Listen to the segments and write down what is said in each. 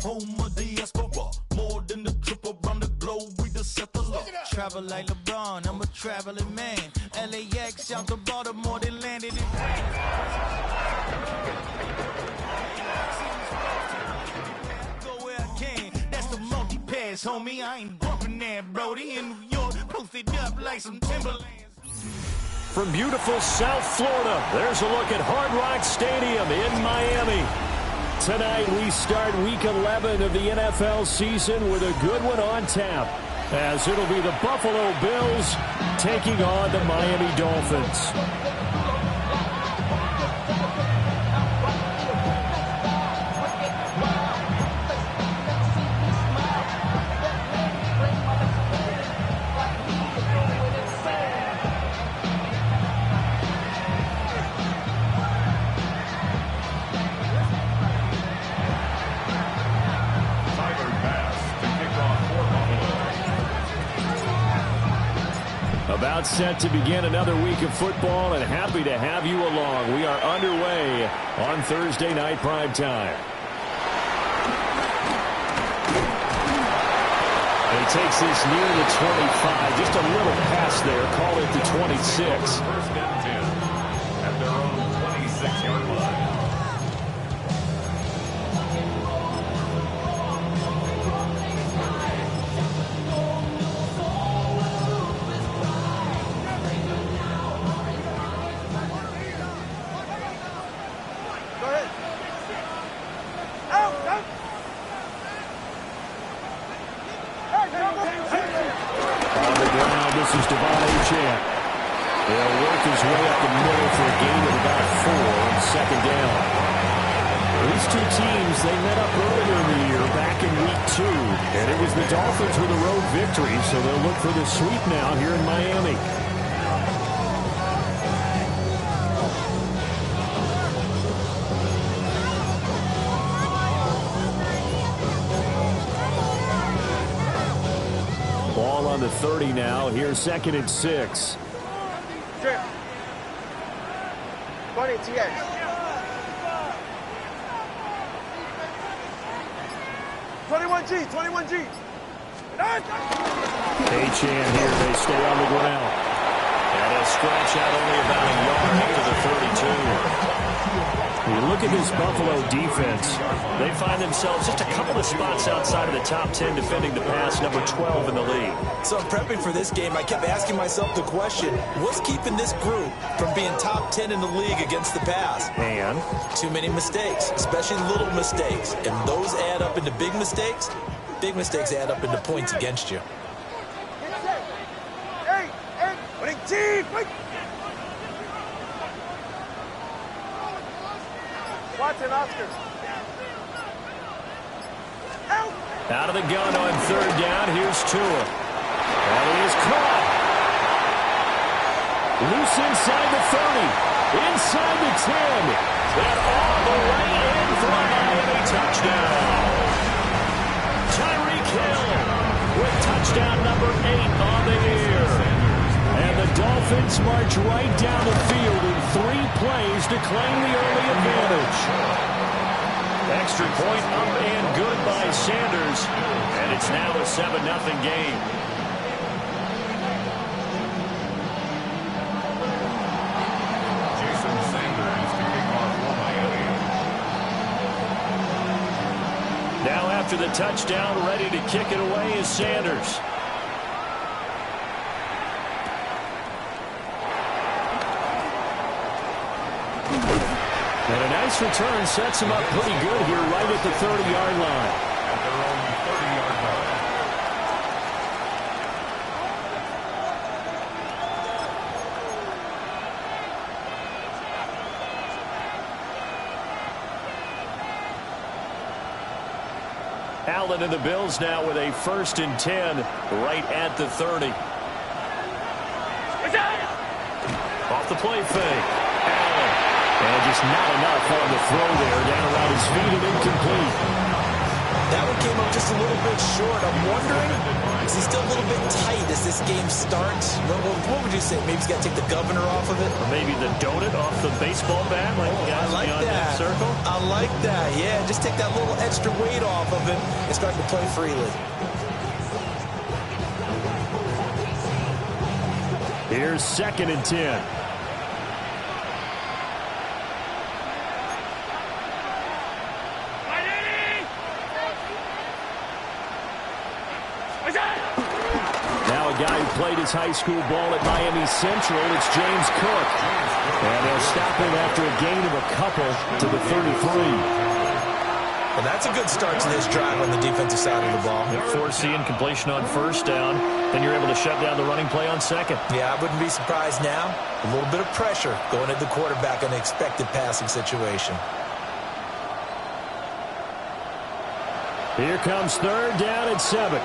Home of diaspora, more than the trip around the globe, we just set the law. Travel like LeBron, I'm a traveling man. LAX out to Baltimore, then landed in go where I can, that's the multi-pass, homie. I ain't bumping that, Brody. In New York, posted up like some Timberlands. From beautiful South Florida, there's a look at Hard Rock Stadium in Miami. Tonight we start Week 11 of the NFL season with a good one on tap, as it'll be the Buffalo Bills taking on the Miami Dolphins. About set to begin another week of football, and happy to have you along. We are underway on Thursday night primetime. And he takes this near the 25. Just a little pass there. Call it the 26. First and 10 at their own 26-yard line. He'll work his way up the middle for a gain of about 4 on second down. These two teams, they met up earlier in the year, back in Week 2. And it was the Dolphins with a road victory, so they'll look for the sweep now here in Miami. Ball on the 30 now. Here's 2nd and 6. 20 TX. 21G, 21G. H-Chan here, they stay on the ground. And a scratch out only about a yard into the 32. When you look at this Buffalo defense, they find themselves just a couple of spots outside of the top 10 defending the pass, number 12 in the league. So in prepping for this game, I kept asking myself the question, what's keeping this group from being top 10 in the league against the pass? And? Too many mistakes, especially little mistakes. And those add up into big mistakes. Big mistakes add up into points against you. Watson, Oscar. Out of the gun on 3rd down. Here's Tua. And he is caught. Loose inside the 30. Inside the 10. And all the way in for a Miami touchdown. Tyreek Hill with touchdown number 8 on the year. And the Dolphins march right down the field in 3 plays to claim the early advantage. Extra point up and good by Sanders. And it's now a 7-0 game. Jason Sanders to kick off for Miami. Now after the touchdown, ready to kick it away is Sanders. And a nice return sets him up pretty good here right at the 30-yard line. At their own 30-yard line. Allen and the Bills now with a 1st and 10 right at the 30. Off the play fake. Allen. And just not enough on the throw there, down around his feet and incomplete. That one came up just a little bit short. I'm wondering, is he still a little bit tight as this this game starts, what would you say? Maybe he's got to take the governor off of it? Or maybe the donut off the baseball bat, like the guys I like beyond that circle? I like that, yeah. Just take that little extra weight off of him and start to play freely. Here's 2nd and 10. Now a guy who played his high school ball at Miami Central, it's James Cook. And they'll stop him after a gain of a couple to the 33. Well, that's a good start to this drive on the defensive side of the ball. 4C and completion on 1st down. Then you're able to shut down the running play on 2nd. Yeah, I wouldn't be surprised now. A little bit of pressure going at the quarterback in an expected passing situation. Here comes 3rd down and 7.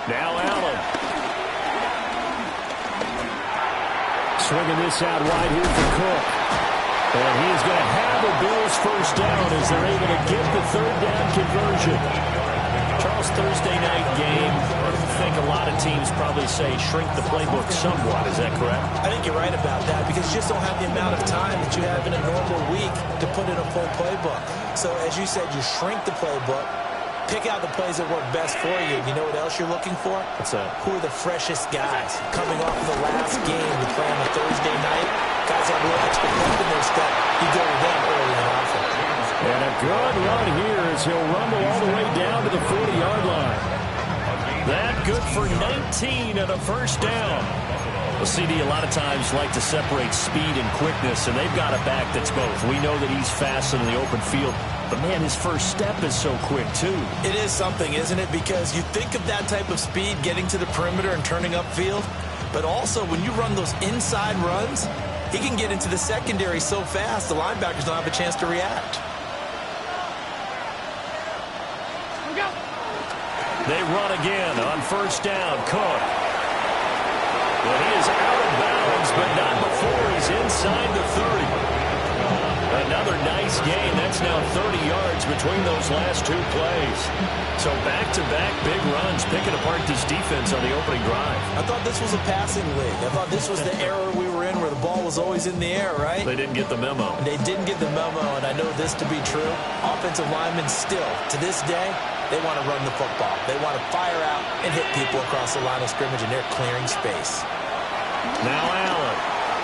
Now Allen. Swinging this out wide here for Cook. And he is going to have the Bills' 1st down as they're able to get the 3rd down conversion. Charles, Thursday night game, I think a lot of teams probably say shrink the playbook somewhat. Is that correct? I think you're right about that because you just don't have the amount of time that you have in a normal week to put in a full playbook. So as you said, you shrink the playbook. Pick out the plays that work best for you. You know what else you're looking for? What's that? Who are the freshest guys coming off of the last game to play on a Thursday night? Guys have a little extra pep in their step. You go to them early and often. And a good run here as he'll rumble all the way down to the 40-yard line. That good for 19 and a 1st down. Well, CD a lot of times like to separate speed and quickness, and they've got a back that's both. We know that he's fast in the open field, but, man, his first step is so quick, too. It is something, isn't it? Because you think of that type of speed getting to the perimeter and turning upfield, but also when you run those inside runs, he can get into the secondary so fast the linebackers don't have a chance to react. They run again on 1st down. Cook. Well, he is out of bounds, but not before he's inside the 30. Another nice gain. That's now 30 yards between those last 2 plays. So back-to-back big runs, picking apart this defense on the opening drive. I thought this was a passing league. I thought this was the era we were in where the ball was always in the air, right? They didn't get the memo. They didn't get the memo, and I know this to be true. Offensive linemen still, to this day, they want to run the football. They want to fire out and hit people across the line of scrimmage, and they're clearing space. Now Allen.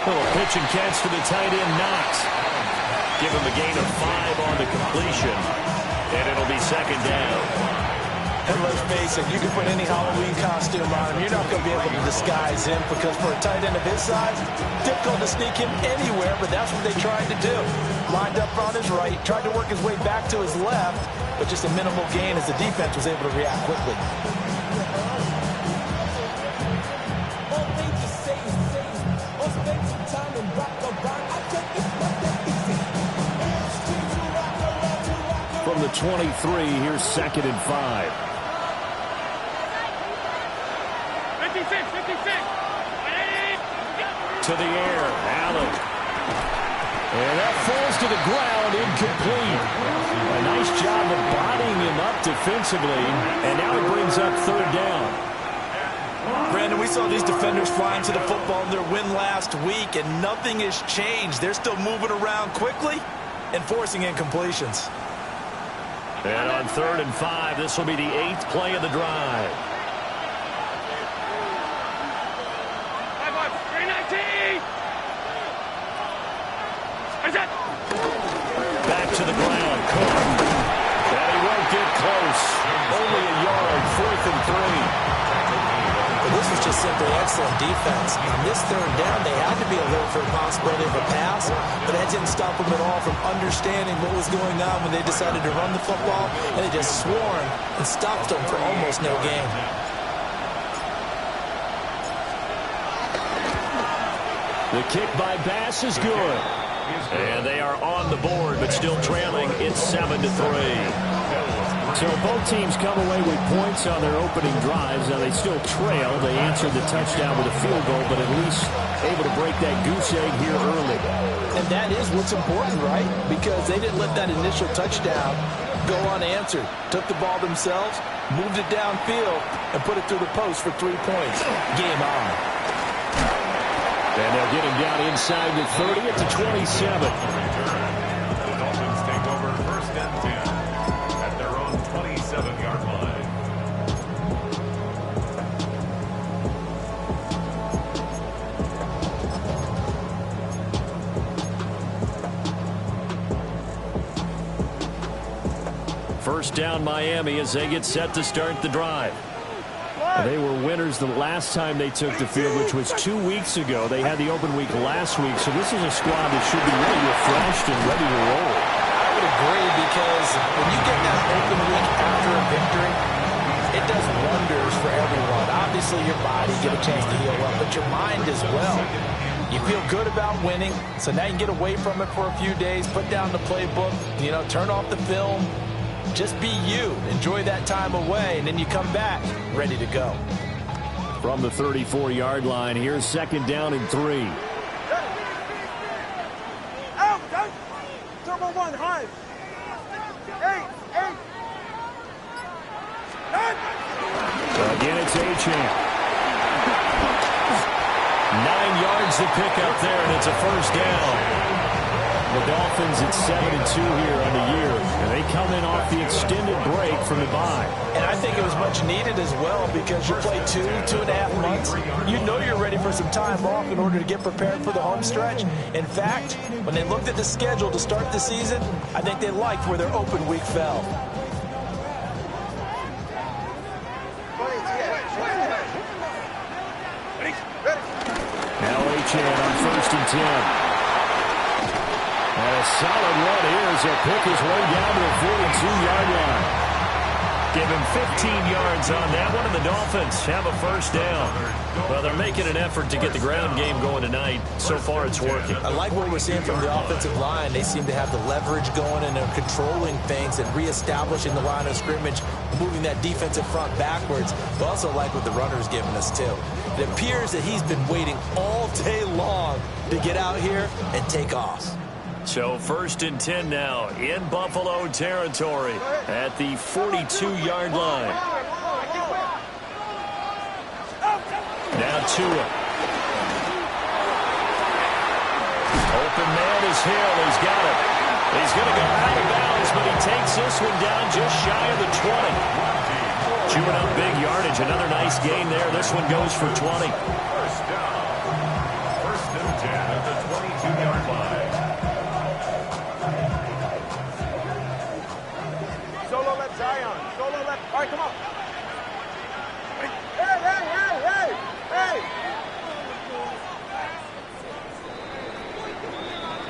Little pitch and catch to the tight end, Knox. Give him a gain of 5 on the completion, and it'll be 2nd down. And let's face it, you can put any Halloween costume on him. You're not going to be able to disguise him because for a tight end of his size, difficult to sneak him anywhere, but that's what they tried to do. Lined up on his right, tried to work his way back to his left, but just a minimal gain as the defense was able to react quickly. From the 23, here's 2nd and 5. 56. To the air, Allen. And that falls to the ground, incomplete. A nice job of bodying him up defensively, and now it brings up 3rd down. Brandon, we saw these defenders flying to the football in their win last week, and nothing has changed. They're still moving around quickly and forcing incompletions. And on 3rd and 5, this will be the 8th play of the drive. Back to the ground, Cook. And he won't get close. Only a yard, 4th and 3. Well, this was just simply excellent defense. On this 3rd down, they had to be alert for the possibility of a pass, but that didn't stop them at all from understanding what was going on when they decided to run the football, and they just swarmed and stopped them for almost no gain. The kick by Bass is good. And they are on the board, but still trailing. It's 7-3. So both teams come away with points on their opening drives. Now they still trail. They answered the touchdown with a field goal, but at least able to break that goose egg here early. And that is what's important, right? Because they didn't let that initial touchdown go unanswered. Took the ball themselves, moved it downfield, and put it through the post for 3 points. Game on. And they'll get him down inside the 30 at the 27. The Dolphins take over 1st and 10 at their own 27-yard line. First down Miami as they get set to start the drive. They were winners the last time they took the field, which was 2 weeks ago. They had the open week last week, so this is a squad that should be really refreshed and ready to roll. I would agree, because when you get that open week after a victory, it does wonders for everyone. Obviously, your body get a chance to heal up, but your mind as well. You feel good about winning, so now you can get away from it for a few days, put down the playbook, turn off the film. Just be you. Enjoy that time away, and then you come back ready to go. From the 34-yard line, here's 2nd down and 3. Out, out. Turbo 1, high. 8. Again, it's Achane. 9 yards to pick up there, and it's a first down. The Dolphins at 7-2 here on the year, and they come in off the extended break from the bye. And I think it was much needed as well, because you play 2.5 months. You know you're ready for some time off in order to get prepared for the home stretch. In fact, when they looked at the schedule to start the season, I think they liked where their open week fell. Now Achane on 1st and 10. And a solid run here as he'll pick his way down to the 42-yard line. Give him 15 yards on that one, and the Dolphins have a first down. Well, they're making an effort to get the ground game going tonight. So far, it's working. I like what we're seeing from the offensive line. They seem to have the leverage going, and they're controlling things and reestablishing the line of scrimmage, moving that defensive front backwards. But also like what the runner's giving us, too. It appears that he's been waiting all day long to get out here and take off. So 1st and 10 now in Buffalo territory at the 42-yard line. Now Tua. Open man is Hill. He's got it. He's going to go out of bounds, but he takes this one down just shy of the 20. Chewing up big yardage. Another nice gain there. This one goes for 20. First down. 1st and 10 at the 22-yard line. Solo left Zion. Solo left. All right, come on. Hey.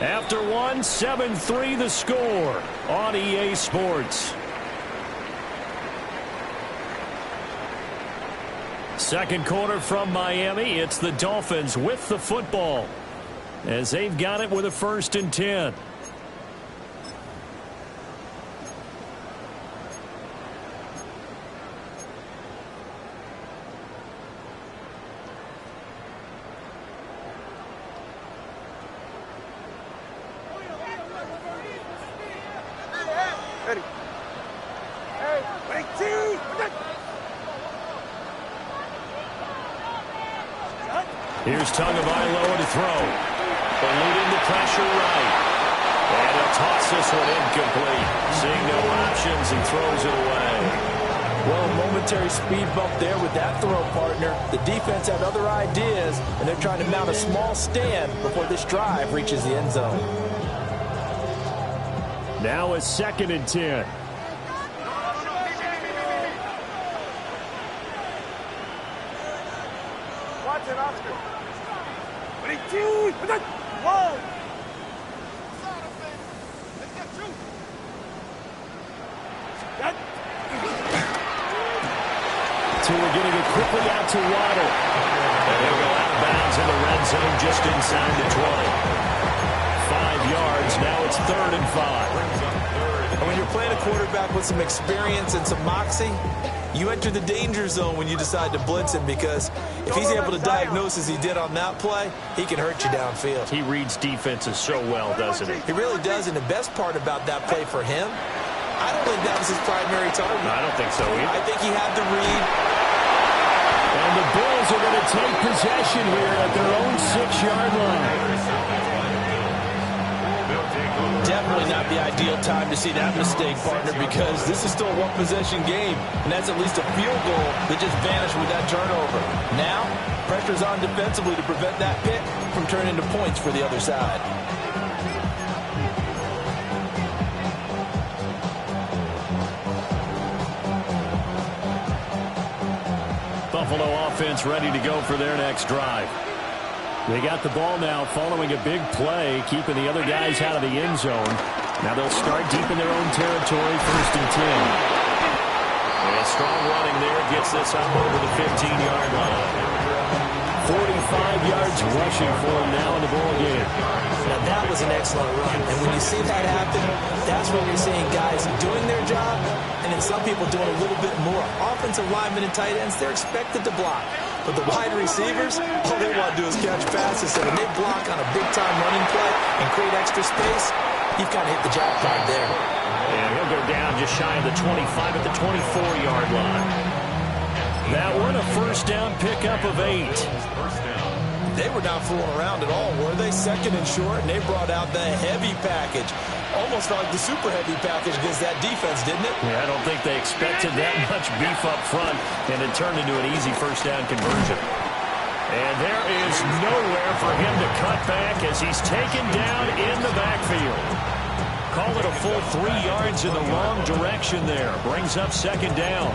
After one, 7-3 the score on EA Sports. Second quarter from Miami. It's the Dolphins with the football as they've got it with a 1st and 10. Ready. Hey, ready, two. Here's Tagovailoa to throw. Eluding the pressure right. And he'll toss this one incomplete. Seeing no options, he throws it away. Well, a momentary speed bump there with that throw, partner. The defense had other ideas, and they're trying to mount a small stand before this drive reaches the end zone. Now a 2nd and 10. Watch it, Oscar. Ready, two. One. Tua getting it quickly out to Waddle. And he'll go out of bounds in the red zone just inside the 20. 5 yards. Now it's 3rd and 5. And when you're playing a quarterback with some experience and some moxie, You enter the danger zone when you decide to blitz him, because if he's able to diagnose as he did on that play, he can hurt you downfield. He reads defenses so well, doesn't he? He really does, and the best part about that play for him, I don't think that was his primary target. I don't think so either. I think he had the read. And the Bills are going to take possession here at their own 6-yard line. Definitely not the ideal time to see that mistake, partner, because this is still a one-possession game, and that's at least a field goal that just vanished with that turnover. Now, pressure's on defensively to prevent that pick from turning into points for the other side. Buffalo offense ready to go for their next drive. They got the ball now following a big play, keeping the other guys out of the end zone. Now they'll start deep in their own territory, 1st and 10. And strong running there gets this up over the 15-yard line. 45 yards rushing for him now in the ball game. Now that was an excellent run, and when you see that happen, that's when you're seeing guys doing their job, and then some people doing a little bit more. Offensive linemen and tight ends, they're expected to block. But the wide receivers, all they want to do is catch passes. So when they block on a big-time running play and create extra space, you've kind of hit the jackpot there. And he'll go down just shy of the 25 at the 24-yard line. That one a first down pickup of 8. They were not fooling around at all, were they? 2nd and short, and they brought out the heavy package. Almost felt like the super heavy package against that defense, didn't it? Yeah, I don't think they expected that much beef up front, and it turned into an easy first down conversion. And there is nowhere for him to cut back as he's taken down in the backfield. Call it a full 3 yards in the wrong direction there. Brings up 2nd down.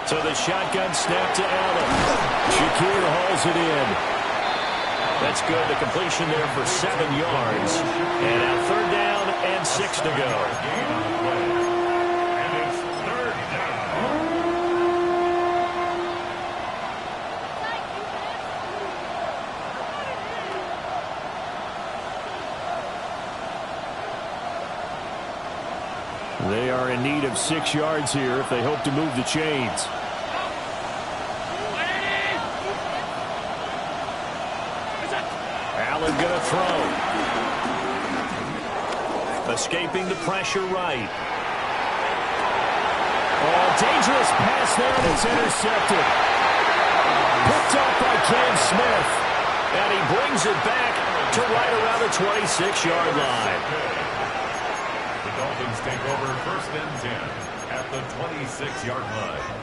So the shotgun snap to Allen. Shakir hauls it in. That's good. The completion there for 7 yards. And now 3rd down and 6 to go. And it's 3rd down. They are in need of 6 yards here if they hope to move the chains. Allen going to throw. Escaping the pressure right. Oh, dangerous pass there, and it's intercepted. Picked up by Cam Smith. And he brings it back to right around the 26-yard line. The Dolphins take over 1st and 10 at the 26-yard line.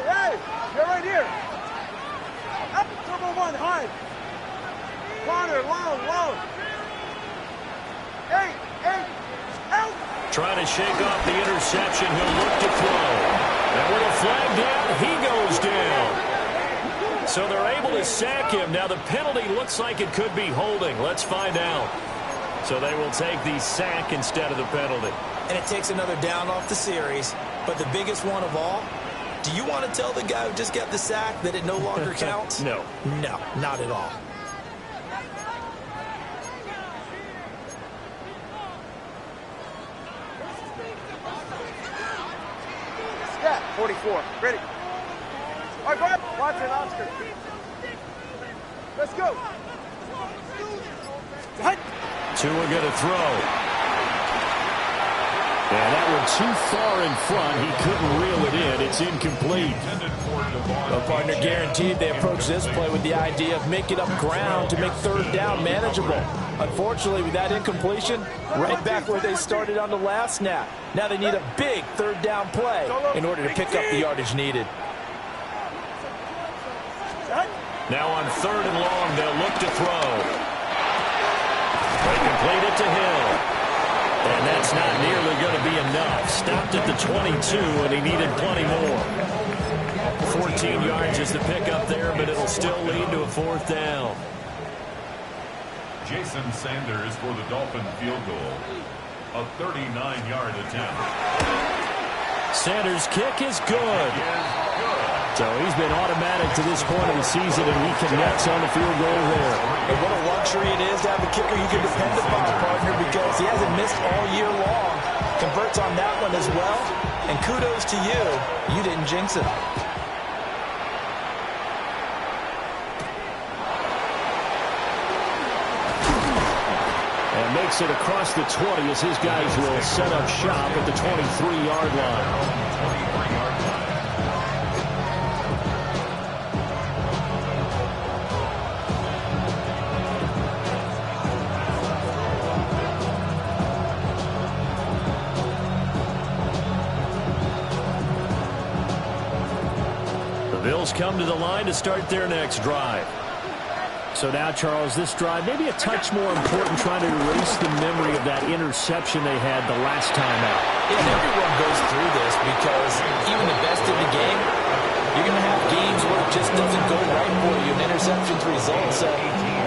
Hey! You're right here. Up, number 1, high. Corner, long. Hey, help! Trying to shake off the interception. He'll look to throw. And with a flag down, he goes down. So they're able to sack him. Now the penalty looks like it could be holding. Let's find out. So they will take the sack instead of the penalty. And it takes another down off the series. But the biggest one of all, do you want to tell the guy who just got the sack that it no longer counts? No. No, not at all. Scat, 44. Ready. All right, go ahead. Watch it, Oscar. Let's go. Tua going to throw. And that one too far in front. He couldn't reel it in. It's incomplete. Well, partner, guaranteed they approach this play with the idea of making up ground to make 3rd down manageable. Unfortunately, with that incompletion, right back where they started on the last snap. Now they need a big 3rd down play in order to pick up the yardage needed. Now on 3rd and long, they'll look to throw. They complete it to Hill. And that's not nearly going to be enough. Stopped at the 22, and he needed plenty more. 14 yards is the pickup there, but it'll still lead to a 4th down. Jason Sanders for the Dolphin field goal. A 39-yard attempt. Sanders' kick is good. So he's been automatic to this point of the season, and he connects on the field goal there. And what a luxury it is to have a kicker you can depend upon, partner, because he hasn't missed all year long. Converts on that one as well. And kudos to you. You didn't jinx it. And makes it across the 20 as his guys will set up shop at the 23-yard line. Bills come to the line to start their next drive. So now, Charles, this drive maybe a touch more important, trying to erase the memory of that interception they had the last time out. Yeah, and everyone goes through this because even the best in the game, you're going to have games where it just doesn't go right for you, and interceptions result. So,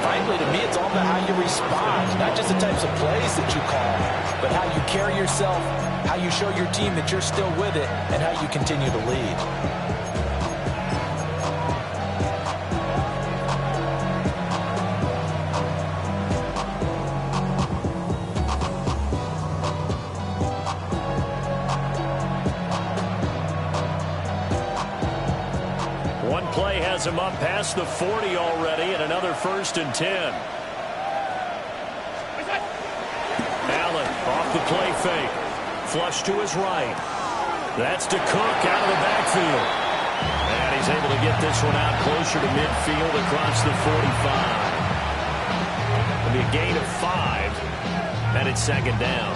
frankly, to me, it's all about how you respond, not just the types of plays that you call, but how you carry yourself, how you show your team that you're still with it, and how you continue to lead. Him up past the 40 already, and another 1st and 10. Allen off the play fake. Flush to his right. That's to Cook out of the backfield. And he's able to get this one out closer to midfield across the 45. It'll be a gain of 5, and it's 2nd down.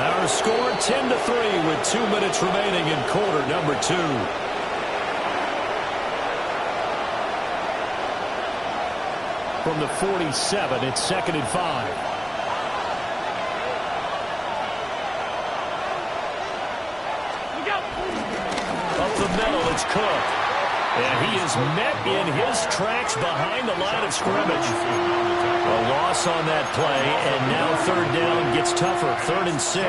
Our score 10-3 with 2 minutes remaining in quarter number 2. From the 47, it's 2nd and 5. Up the middle, it's Cook. And he is met in his tracks behind the line of scrimmage. A loss on that play, and now 3rd down gets tougher. 3rd and 6.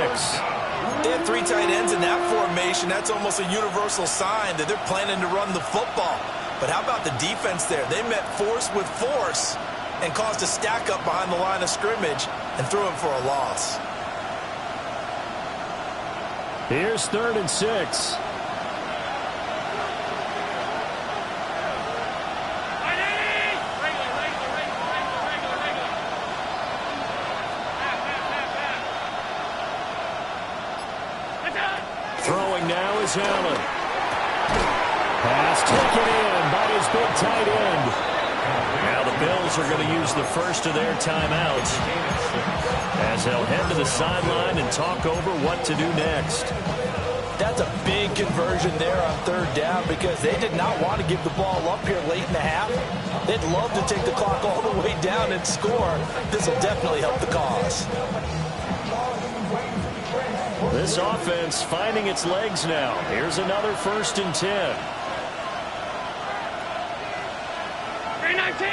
They had 3 tight ends in that formation. That's almost a universal sign that they're planning to run the football. But how about the defense there? They met force with force and caused a stack up behind the line of scrimmage and threw him for a loss. Here's 3rd and 6. Throwing now is Allen. Pass taken in by his big tight end. Now the Bills are going to use the first of their timeouts as they'll head to the sideline and talk over what to do next. That's a big conversion there on 3rd down because they did not want to give the ball up here late in the half. They'd love to take the clock all the way down and score. This will definitely help the cause. This offense finding its legs now. Here's another 1st and 10. 319.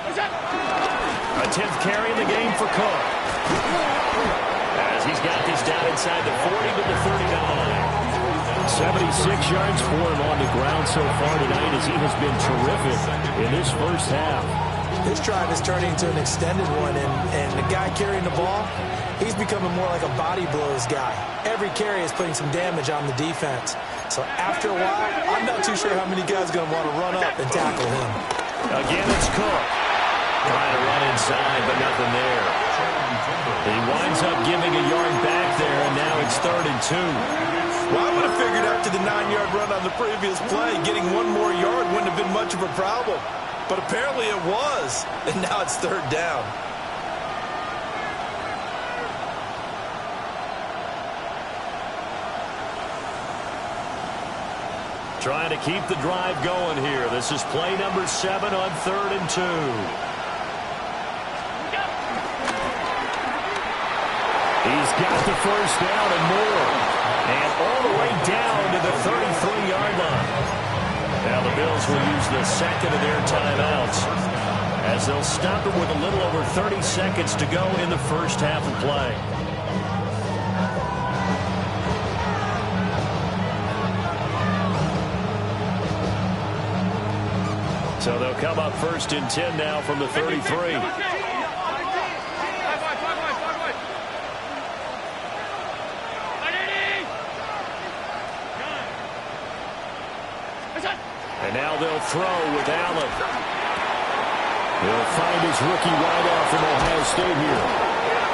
What's up? A 10th carry in the game for Cook. As he's got this down inside the 40 to the 39. 76 yards for him on the ground so far tonight as he has been terrific in this first half. This drive is turning into an extended one, and the guy carrying the ball, he's becoming more like a body blows guy. Every carry is putting some damage on the defense. So after a while, I'm not too sure how many guys are going to want to run up and tackle him. Again, it's Cook. Trying to run inside, but nothing there. He winds up giving a yard back there, and now it's 3rd and 2. Well, I would have figured after the 9-yard run on the previous play, getting 1 more yard wouldn't have been much of a problem. But apparently it was, and now it's 3rd down. Trying to keep the drive going here. This is play number 7 on 3rd and 2. He's got the first down and more. And all the way down to the 33-yard line. Now the Bills will use the second of their timeouts, as they'll stop it with a little over 30 seconds to go in the first half of play. So they'll come up 1st and 10 now from the 33. And now they'll throw with Allen. He'll find his rookie wideout from Ohio State here.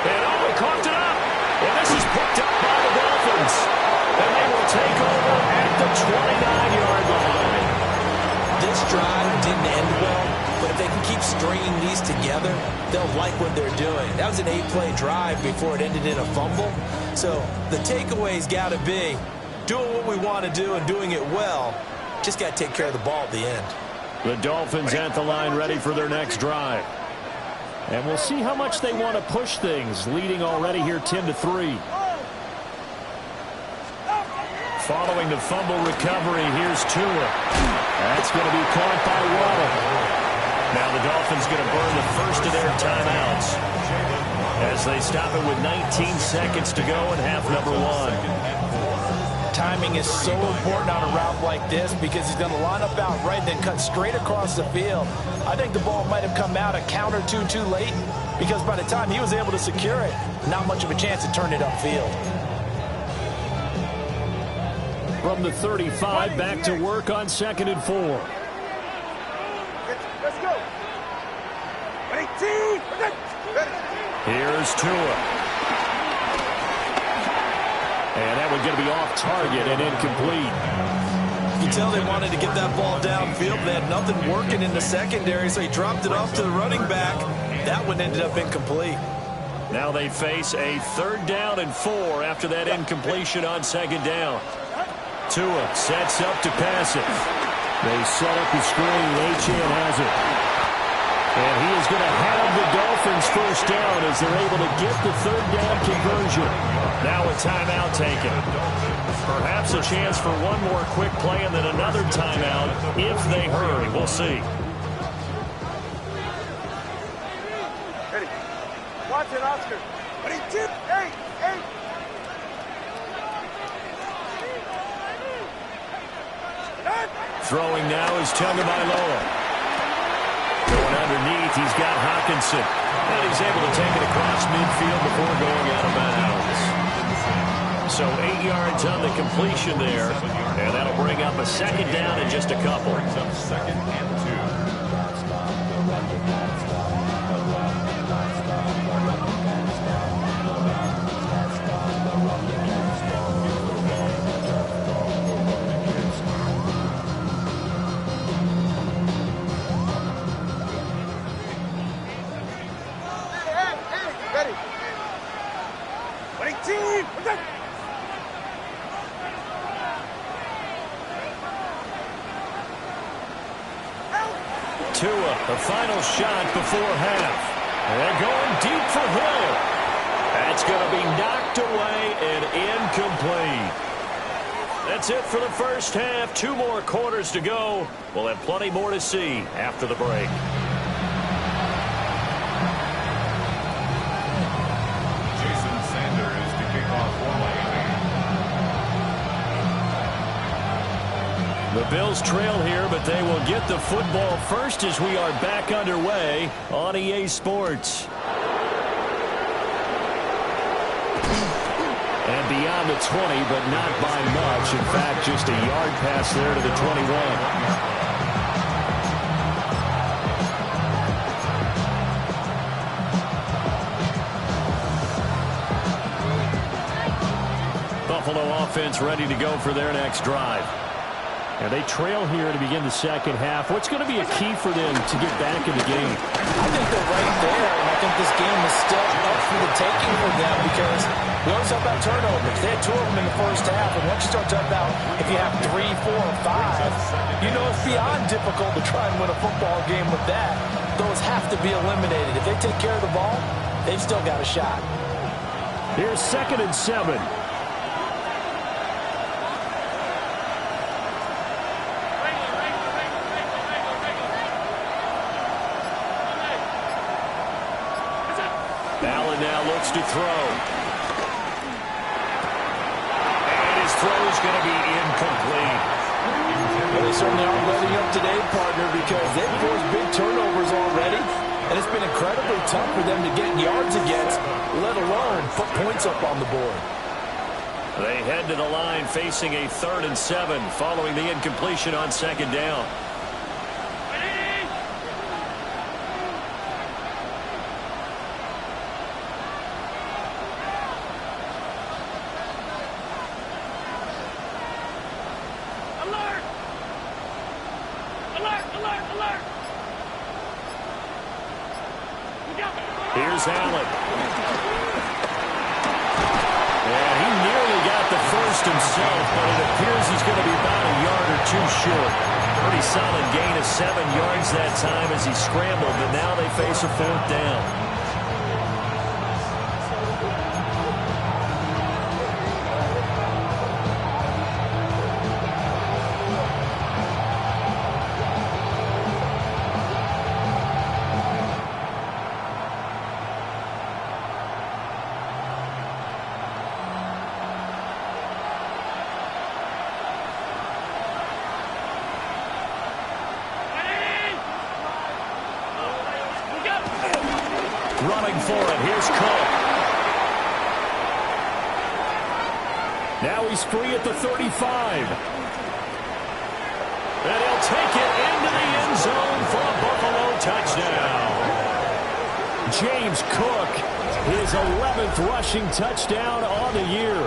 And he coughed it up. And this is picked up by the Dolphins. And they will take over at the 29-yard line. This drive didn't end well, but if they can keep stringing these together, they'll like what they're doing. That was an 8-play drive before it ended in a fumble. So the takeaway's got to be doing what we want to do and doing it well. Just got to take care of the ball at the end. The Dolphins at the line ready for their next drive. And we'll see how much they want to push things, leading already here 10-3. Following the fumble recovery, here's Tua. That's going to be caught by Waddle. Now the Dolphins going to burn the first of their timeouts as they stop it with 19 seconds to go in half number 1. Timing is so important on a route like this because he's going to line up out right and then cut straight across the field. I think the ball might have come out a count or two too late because by the time he was able to secure it, not much of a chance to turn it upfield. From the 35, back to work on 2nd and 4. Let's go. Ready, team. Here's Tua. And that one's going to be off target and incomplete. You can tell they wanted to get that ball downfield. They had nothing working in the secondary, so he dropped it off to the running back. That one ended up incomplete. Now they face a 3rd down and 4 after that incompletion on 2nd down. Tua sets up to pass it. They set up the screen. Achane has it. And he is going to have the Dolphins first down as they're able to get the 3rd down conversion. Now a timeout taken. Perhaps a chance for one more quick play and then another timeout if they hurry. We'll see. Ready. Watch it, Oscar. Ready, 2, 8, 8. Throwing now is Tagovailoa. Going underneath, he's got Hockenson. And he's able to take it across midfield before going out of bounds. So 8 yards on the completion there. And that'll bring up a 2nd down in just a couple. 2nd and 2. Tua, the final shot before half. And they're going deep for Hill. That's going to be knocked away and incomplete. That's it for the first half. 2 more quarters to go. We'll have plenty more to see after the break. Jason Sanders to kick off for Miami. The Bills trail here, but they will get the football first as we are back underway on EA Sports. And beyond the 20, but not by much. In fact, just a yard pass there to the 21. Buffalo offense ready to go for their next drive. And they trail here to begin the second half. What's going to be a key for them to get back in the game? I think they're right there, and I think this game is still up for the taking for them because we always talk about turnovers. They had 2 of them in the first half, and once you start talking about if you have 3, 4, or 5, you know it's beyond difficult to try and win a football game with that. Those have to be eliminated. If they take care of the ball, they've still got a shot. Here's 2nd and 7. Allen now looks to throw. And his throw is going to be incomplete. Well, they certainly aren't letting up today, partner, because they've forced big turnovers already, and it's been incredibly tough for them to get yards against, let alone put points up on the board. They head to the line facing a 3rd and 7 following the incompletion on 2nd down. Here's Allen. And he nearly got the first himself, but it appears he's going to be about a yard or 2 short. Pretty solid gain of 7 yards that time as he scrambled, but now they face a 4th down. Running for it. Here's Cook. Now he's free at the 35. And he'll take it into the end zone for a Buffalo touchdown. James Cook, his 11th rushing touchdown on the year.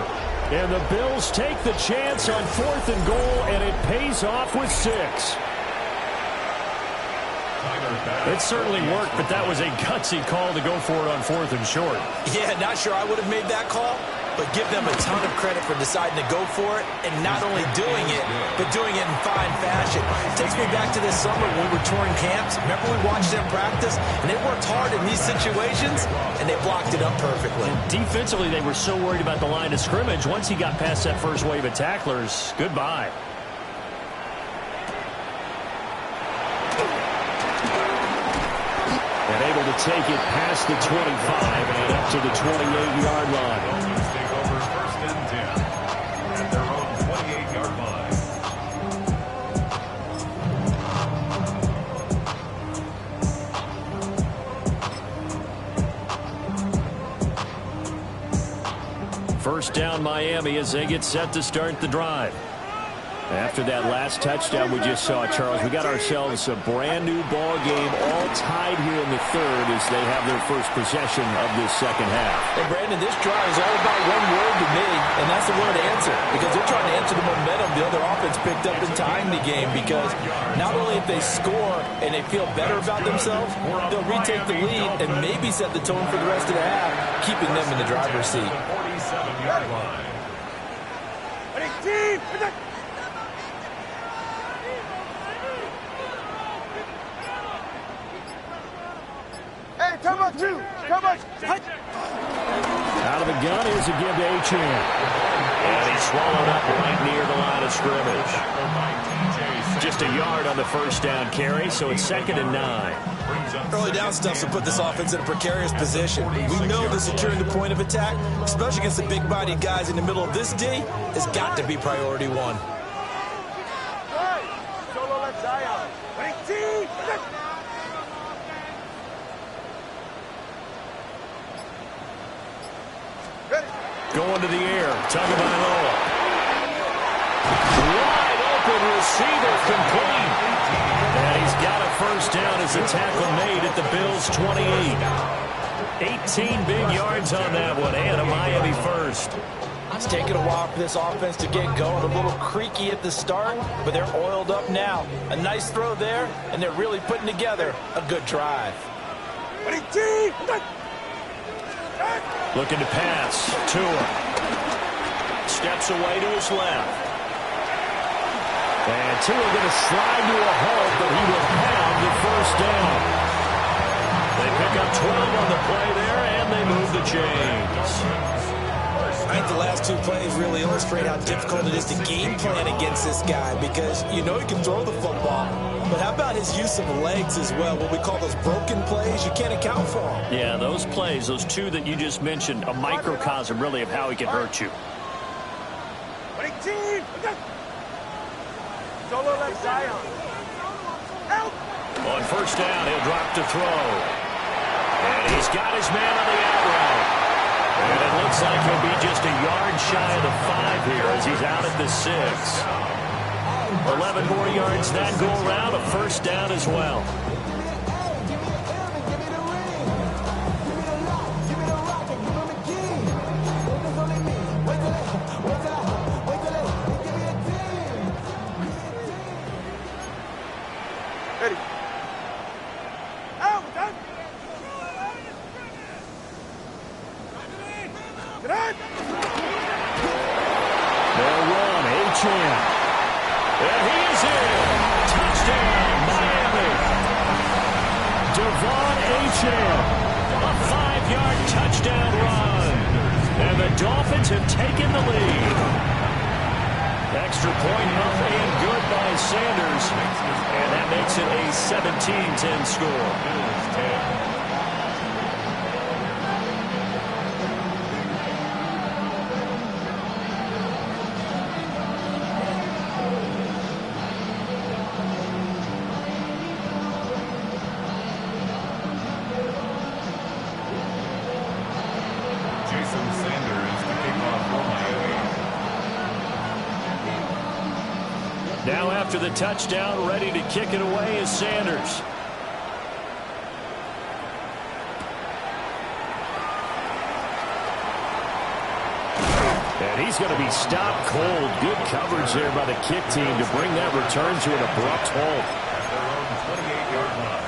And the Bills take the chance on 4th and goal, and it pays off with 6. It certainly worked, but that was a gutsy call to go for it on 4th and short. Yeah, not sure I would have made that call, but give them a ton of credit for deciding to go for it and not only doing it, but doing it in fine fashion. It takes me back to this summer when we were touring camps. Remember we watched them practice, and they worked hard in these situations, and they blocked it up perfectly. And defensively, they were so worried about the line of scrimmage. Once he got past that first wave of tacklers, goodbye. And able to take it past the 25 and up to the 28-yard line. Dolphins take over 1st and 10 at their own 28-yard line. First down Miami as they get set to start the drive. After that last touchdown we just saw, Charles, we got ourselves a brand new ball game, all tied here in the 3rd as they have their first possession of this second half. And Brandon, this drive is all about one word to me, and that's the word answer, because they're trying to answer the momentum the other offense picked up in tying the game, because not only if they score and they feel better about themselves, they'll retake the lead and maybe set the tone for the rest of the half, keeping them in the driver's seat. 47-yard line. Hey, come on, 2. Come on. Out of the gun, here's a give to Achane. And he's swallowed up right near the line of scrimmage. Just a yard on the first down carry, so it's 2nd and 9. Early down stuff to put this offense in a precarious position. We know that securing the point of attack, especially against the big-bodied guys in the middle of this D, has got to be priority 1. Solo left Zion. Going to the air, Tagovailoa. Wide open receiver complete. And he's got a first down as the tackle made at the Bills' 28. 18 big yards on that one, and a Miami first. It's taken a while for this offense to get going. A little creaky at the start, but they're oiled up now. A nice throw there, and they're really putting together a good drive. Looking to pass. Tua. Steps away to his left. And Tua going to slide to a halt, but he will have the first down. They pick up 12 on the play there, and they move the chains. I think the last two plays really illustrate how difficult it is to game plan against this guy because you know he can throw the football. But how about his use of legs as well? What we call those broken plays, you can't account for them. Yeah, those plays, those two that you just mentioned, a microcosm really of how he can hurt you. Solo left Zion. Help! On first down, he'll drop to throw. And he's got his man on the out route. And it looks like he'll be just a yard shy of the 5 here as he's out at the 6. 11 more yards that go around, a first down as well. Ready. Out, done. Get on. They'll run, H.M. And he is in. Touchdown, Miami. Devon H.M. A 5-yard touchdown run. And the Dolphins have taken the lead. Extra point up and good by Sanders. And that makes it a 17-10 score. Jason Sanders to kick off for Miami. Now after the touchdown, ready to kick it away is Sanders. And he's going to be stopped cold. Good coverage there by the kick team to bring that return to an abrupt halt. At their own 28-yard line.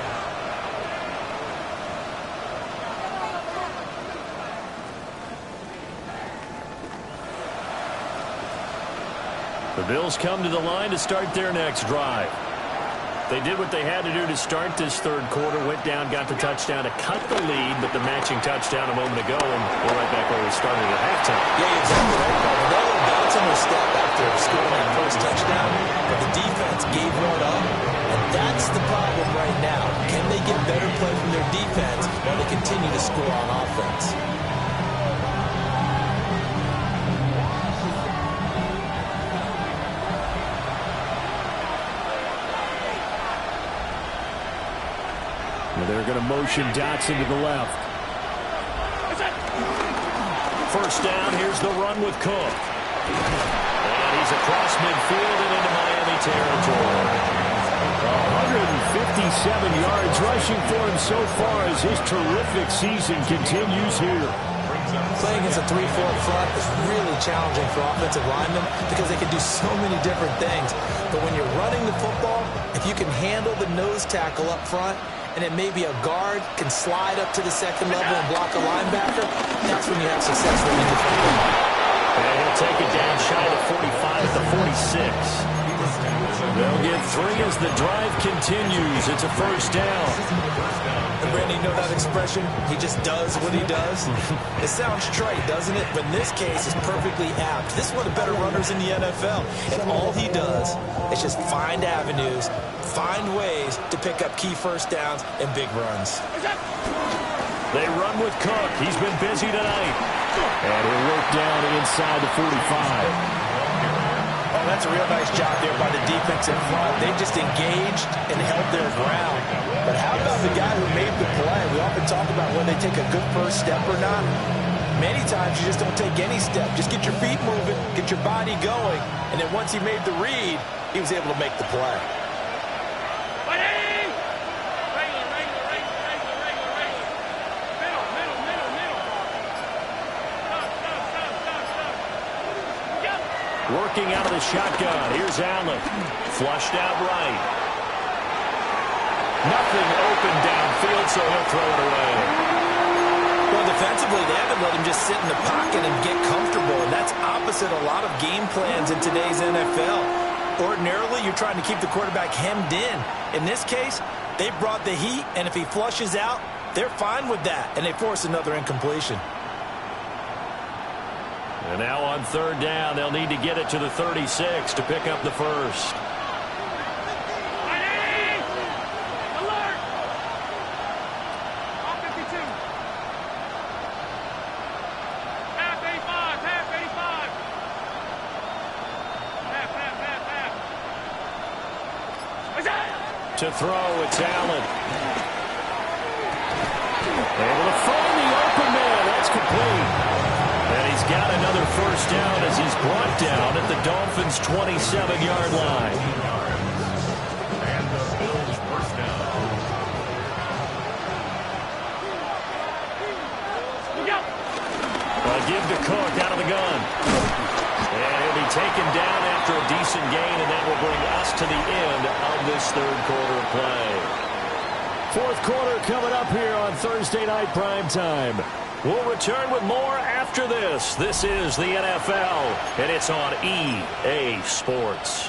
The Bills come to the line to start their next drive. They did what they had to do to start this third quarter, went down, got the touchdown to cut the lead, but the matching touchdown a moment ago, and we're right back where we started at halftime. Yeah, you're exactly right, Bob. They were bouncing their step after scoring that first touchdown, but the defense gave one up, and that's the problem right now. Can they get better play from their defense while they continue to score on offense? They're going to motion Dotson to the left. First down, here's the run with Cook. And he's across midfield and into Miami territory. 157 yards rushing for him so far as his terrific season continues here. Playing against a 3-4 front is really challenging for offensive linemen because they can do so many different things. But when you're running the football, if you can handle the nose tackle up front, and then maybe a guard can slide up to the second level and block a linebacker, that's when you have success running the football. And he'll take it down shy of 45 at the 46. They'll get 3 as the drive continues. It's a first down. And Randy, you know that expression? He just does what he does. It sounds trite, doesn't it? But in this case, it's perfectly apt. This is one of the better runners in the NFL. And all he does is just find avenues, find ways to pick up key first downs and big runs. They run with Cook. He's been busy tonight. And he'll work down inside the 45. Oh, that's a real nice job there by the defensive front. They just engaged and held their ground. But how about the guy who made the play? We often talk about whether they take a good first step or not. Many times you just don't take any step. Just get your feet moving, get your body going, and then once he made the read, he was able to make the play. Working out of the shotgun. Here's Allen. Flushed out right. Nothing open downfield, so he'll throw it away. Well, defensively, they haven't let him just sit in the pocket and get comfortable, and that's opposite a lot of game plans in today's NFL. Ordinarily, you're trying to keep the quarterback hemmed in. In this case, they brought the heat, and if he flushes out, they're fine with that, and they force another incompletion. And now on third down, they'll need to get it to the 36 to pick up the first. Alert! All 52. Half 85, half 85. Half. To throw, it's Allen. Able to find the open man. That's complete. And he's got another first down as he's brought down at the Dolphins' 27-yard line. And the Bills' first down. Give to Cook out of the gun. And he'll be taken down after a decent gain, and that will bring us to the end of this third quarter of play. Fourth quarter coming up here on Thursday Night Primetime. We'll return with more after this. This is the NFL, and it's on EA Sports.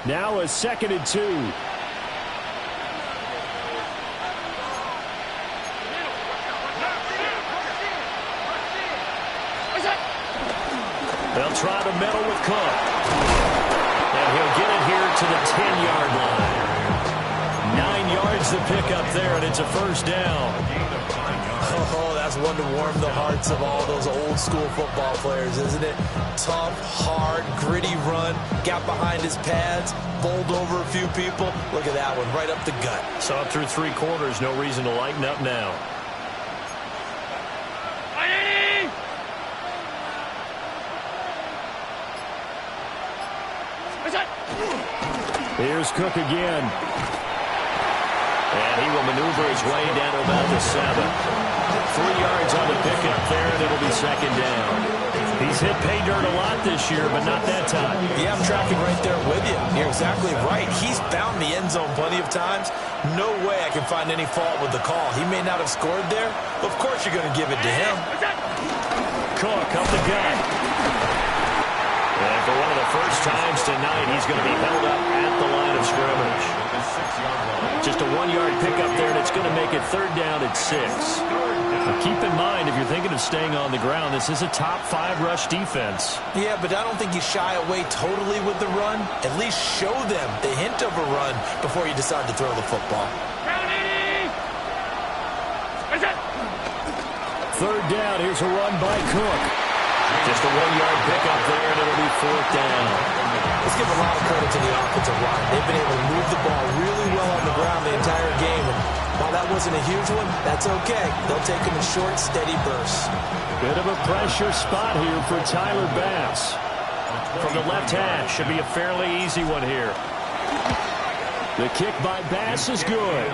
Now a 2nd and 2. They'll try the middle with Cook. And he'll get it here to the 10-yard line. 9 yards to pick up there, and it's a first down. Oh, that's one to warm the hearts of all those old-school football players, isn't it? Tough, hard, gritty run, got behind his pads, bowled over a few people. Look at that one, right up the gut. Saw it through 3 quarters, no reason to lighten up now. Here's Cook again. And he will maneuver his way down to about the 7. 3 yards on the pickup there, and it'll be second down. He's hit pay dirt a lot this year, but not that time. Yeah, I'm tracking right there with you. You're exactly right. He's found the end zone plenty of times. No way I can find any fault with the call. He may not have scored there. Of course you're going to give it to him. Cook up the gut. And for one of the first times tonight, he's going to be held up at the line of scrimmage. Just a 1-yard pickup there, and it's going to make it third down at 6. Now keep in mind, if you're thinking of staying on the ground, this is a top 5 rush defense. Yeah, but I don't think you shy away totally with the run. At least show them the hint of a run before you decide to throw the football. Third down, here's a run by Cook. Just a 1-yard pickup there, and it'll be fourth down. Let's give a lot of credit to the offensive line. They've been able to move the ball really well on the ground the entire game. And while that wasn't a huge one, that's okay. They'll take them in short, steady bursts. Bit of a pressure spot here for Tyler Bass. From the left hash, should be a fairly easy one here. The kick by Bass is good.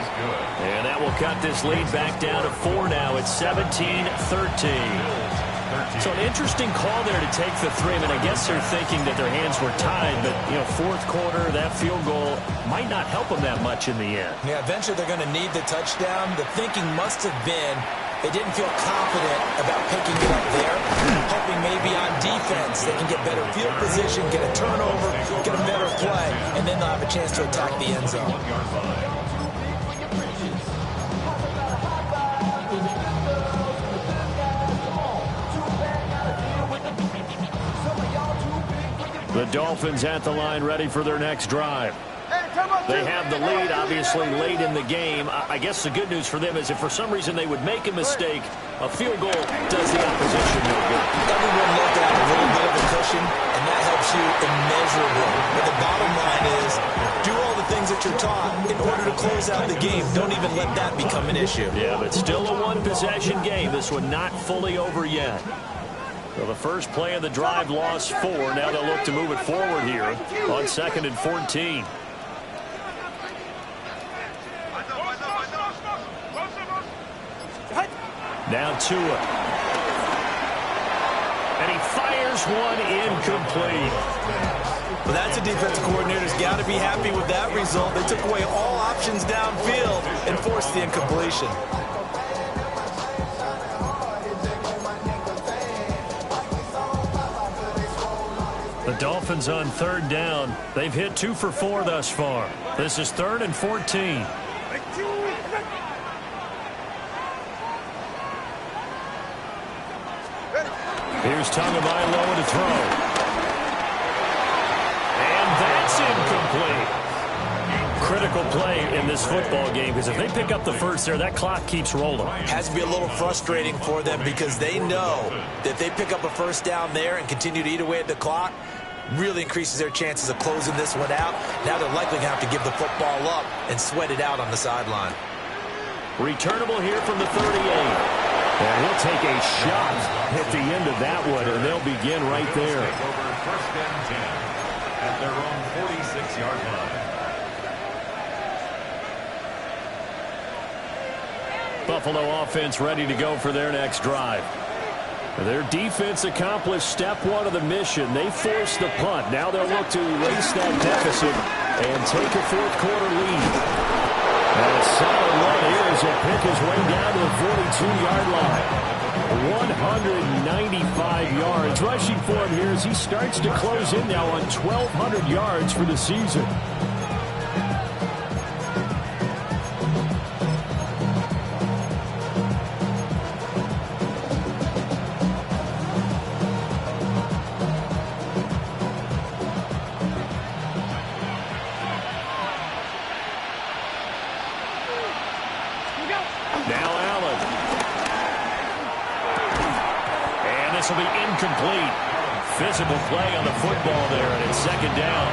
And that will cut this lead back down to 4 now. It's 17-13. So an interesting call there to take the 3. I mean, I guess they're thinking that their hands were tied, but, you know, fourth quarter, that field goal might not help them that much in the end. Yeah, eventually they're going to need the touchdown. The thinking must have been they didn't feel confident about picking it up there, hoping maybe on defense they can get better field position, get a turnover, get a better play, and then they'll have a chance to attack the end zone. The Dolphins at the line, ready for their next drive. They have the lead, obviously, late in the game. I guess the good news for them is if for some reason they would make a mistake, a field goal does the opposition no good. Everyone looked at a little bit of a cushion, and that helps you immeasurably. But the bottom line is, do all the things that you're taught in order to close out the game. Don't even let that become an issue. Yeah, but still a one-possession game. This one not fully over yet. Well, the first play of the drive lost 4. Now they'll look to move it forward here on 2nd and 14. Now Tua. And he fires one incomplete. Well, that's a defensive coordinator's got to be happy with that result. They took away all options downfield and forced the incompletion. The Dolphins on third down. They've hit 2 for 4 thus far. This is 3rd and 14. Here's Tagovailoa to throw. And that's incomplete. Critical play in this football game, because if they pick up the first there, that clock keeps rolling. Has to be a little frustrating for them because they know that if they pick up a first down there and continue to eat away at the clock, really increases their chances of closing this one out. Now they're likely going to have to give the football up and sweat it out on the sideline. Returnable here from the 38. And he'll take a shot at the end of that one, and they'll begin right there. Over 1st and 10 at their own 46-yard line. Buffalo offense ready to go for their next drive. Their defense accomplished step 1 of the mission. They forced the punt. Now they'll look to erase that deficit and take a 4th quarter lead. And a solid run here as he'll pick his way down to the 42-yard line. 195 yards. Rushing for him here as he starts to close in now on 1,200 yards for the season. This will be incomplete. Physical play on the football there, and it's 2nd down.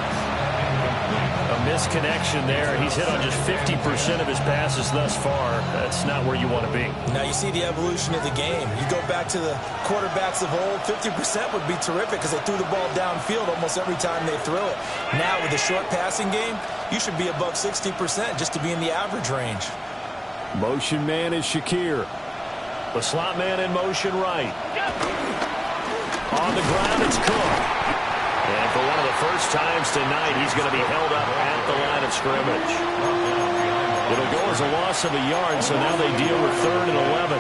A misconnection there. He's hit on just 50% of his passes thus far. That's not where you want to be. Now you see the evolution of the game. You go back to the quarterbacks of old, 50% would be terrific because they threw the ball downfield almost every time they threw it. Now with the short passing game, you should be above 60% just to be in the average range. Motion man is Shakir. The slot man in motion right. On the ground, it's Cook. And for one of the first times tonight, he's going to be held up at the line of scrimmage. It'll go as a loss of a yard, so now they deal with 3rd and 11.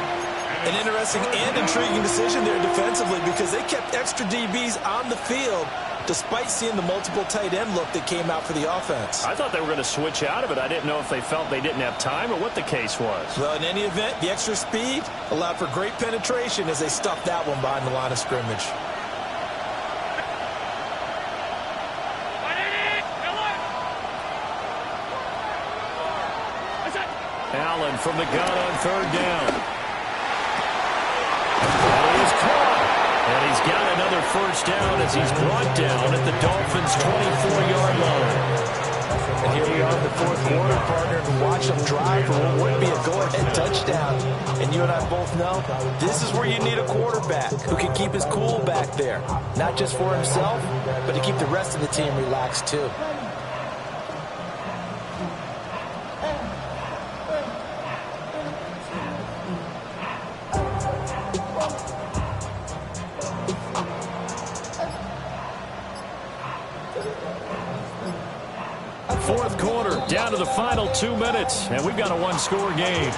An interesting and intriguing decision there defensively because they kept extra DBs on the field despite seeing the multiple tight end look that came out for the offense. I thought they were going to switch out of it. I didn't know if they felt they didn't have time or what the case was. Well, in any event, the extra speed allowed for great penetration as they stuffed that one behind the line of scrimmage. Allen from the gun on 3rd down. And he is caught. And he's got another first down as he's brought down at the Dolphins' 24-yard line. And here we are in the 4th quarter, partner, and watch them drive for what would be a go-ahead touchdown. And you and I both know this is where you need a quarterback who can keep his cool back there. Not just for himself, but to keep the rest of the team relaxed too. Down to the final 2 minutes, and we've got a 1-score game.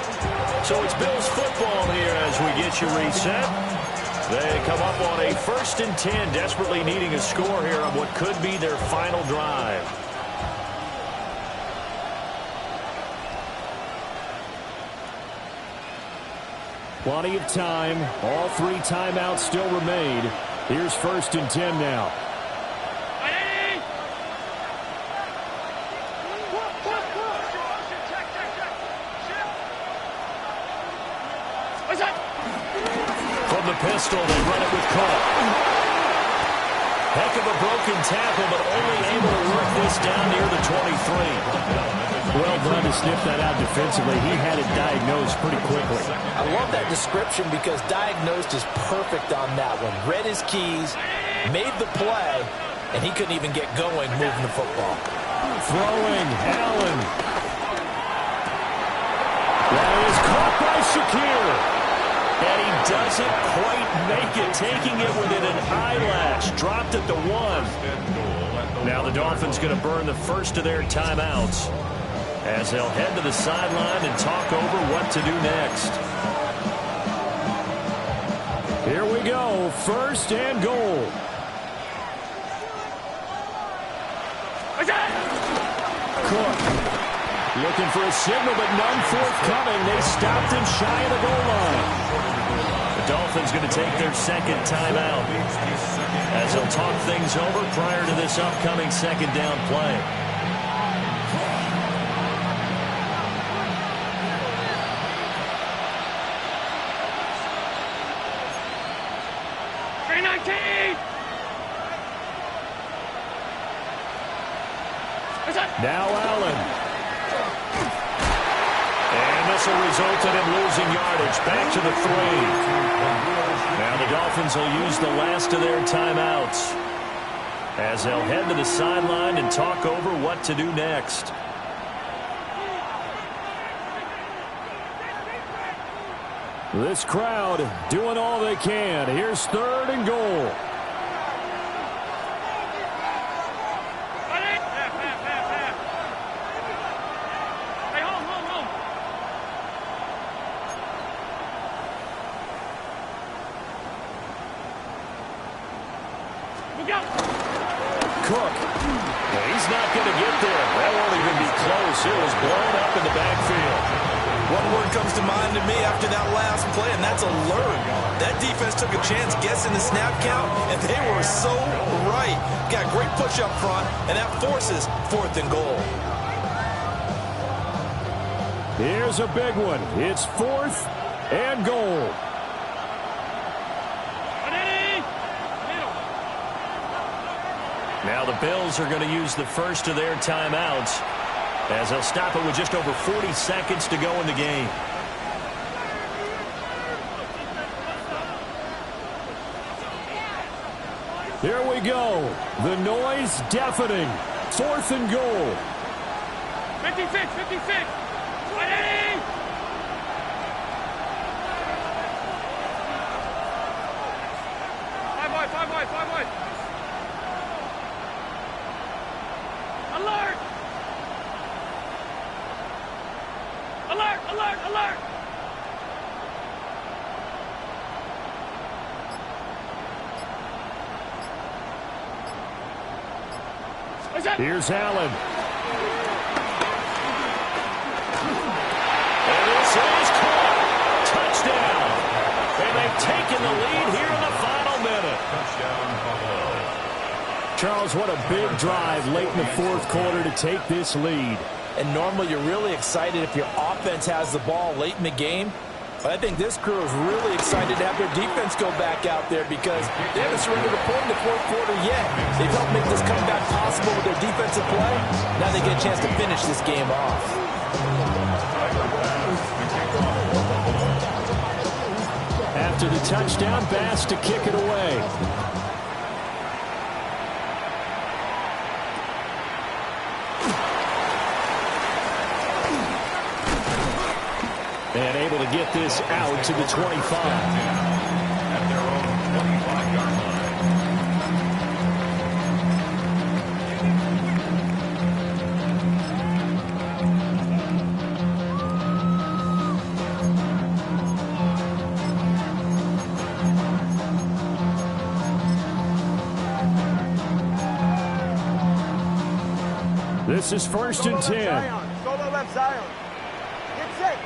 So it's Bills football here as we get you reset. They come up on a 1st and 10, desperately needing a score here on what could be their final drive. Plenty of time. All 3 timeouts still remain. Here's 1st and 10 now. Pistol, they run it with Cook. Heck of a broken tackle, but only able to work this down near the 23. Well done to sniff that out defensively. He had it diagnosed pretty quickly. I love that description because diagnosed is perfect on that one. Read his keys, made the play, and he couldn't even get going moving the football. Throwing, Allen. That is caught by Shakir. And taking it within an eyelash. Dropped at the 1. Now the Dolphins going to burn the first of their timeouts as they'll head to the sideline and talk over what to do next. Here we go. First and goal. Cook looking for a signal, but none forthcoming. They stopped him shy of the goal line. The Dolphins going to take their second timeout as they'll talk things over prior to this upcoming second down play. Now Allen. And this will result in him losing yardage. Back to the 3. Now the Dolphins will use the last of their timeouts as they'll head to the sideline and talk over what to do next. This crowd doing all they can. Here's third and goal. Cook. He's not going to get there. That won't even be close. It was blown up in the backfield. One word comes to mind to me after that last play, and that's alert. That defense took a chance guessing the snap count, and they were so right. Got great push up front, and that forces fourth and goal. Here's a big one. It's fourth and goal. Now the Bills are going to use the first of their timeouts as they'll stop it with just over 40 seconds to go in the game. Here we go. The noise deafening. Fourth and goal. 56, 56. 20. Five wide. Alert! Alert! Here's Allen. And this is caught. Touchdown. And they've taken the lead here in the final minute. Charles, what a big drive late in the fourth quarter to take this lead. And normally you're really excited if your offense has the ball late in the game. But I think this crew is really excited to have their defense go back out there because they haven't surrendered a point in the fourth quarter yet. They've helped make this comeback possible with their defensive play. Now they get a chance to finish this game off. After the touchdown, Bass to kick it away. And able to get this out to the 25. At their own 25-yard line. This is first and 10. Solo left Zion. Get set.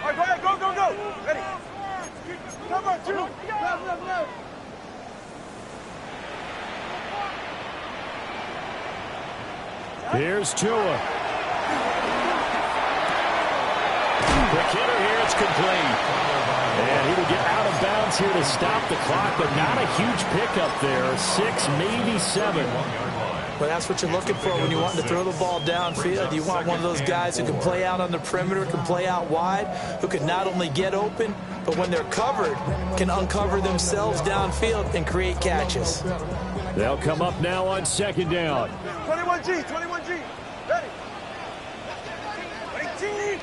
All right, go. Ready. Cover 2. Left. Here's Tua. Quick hitter here, it's complete. And he will get out of bounds here to stop the clock, but not a huge pickup there. 6, maybe 7. But that's what you're looking for when you want to throw the ball downfield. You want one of those guys who can play out on the perimeter, can play out wide, who can not only get open, but when they're covered, can uncover themselves downfield and create catches. They'll come up now on second down. 21G. Ready. 18.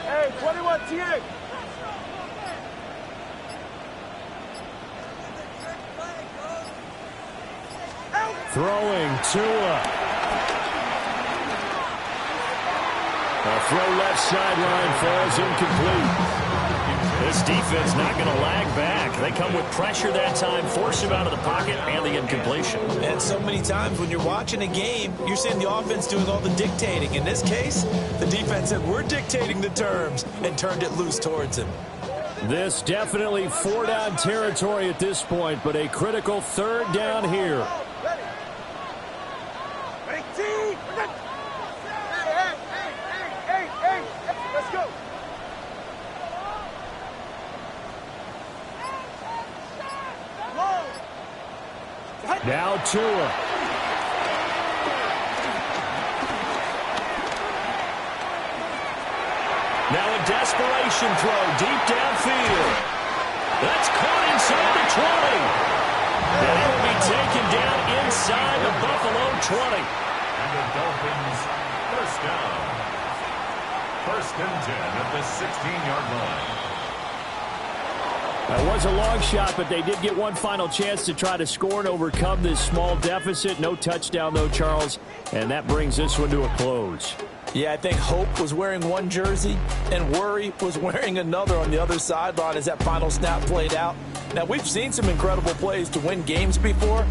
Hey, 21 TA. Throwing Tua. A throw left sideline falls incomplete. This defense not going to lag back. They come with pressure that time, force him out of the pocket, and the incompletion. And so many times when you're watching a game, you're seeing the offense doing all the dictating. In this case, the defense said, we're dictating the terms, and turned it loose towards him. This definitely 4-down territory at this point, but a critical 3rd down here. Ready, team! Hey, let's go! Now Tua. Now a desperation throw deep downfield. That's caught inside the 20. And it will be taken down inside the Buffalo 20. And the Dolphins, first down. 1st and 10 at the 16-yard line. That was a long shot, but they did get one final chance to try to score and overcome this small deficit. No touchdown, though, Charles, and that brings this one to a close. Yeah, I think Hope was wearing one jersey and Worry was wearing another on the other sideline as that final snap played out. Now, we've seen some incredible plays to win games before.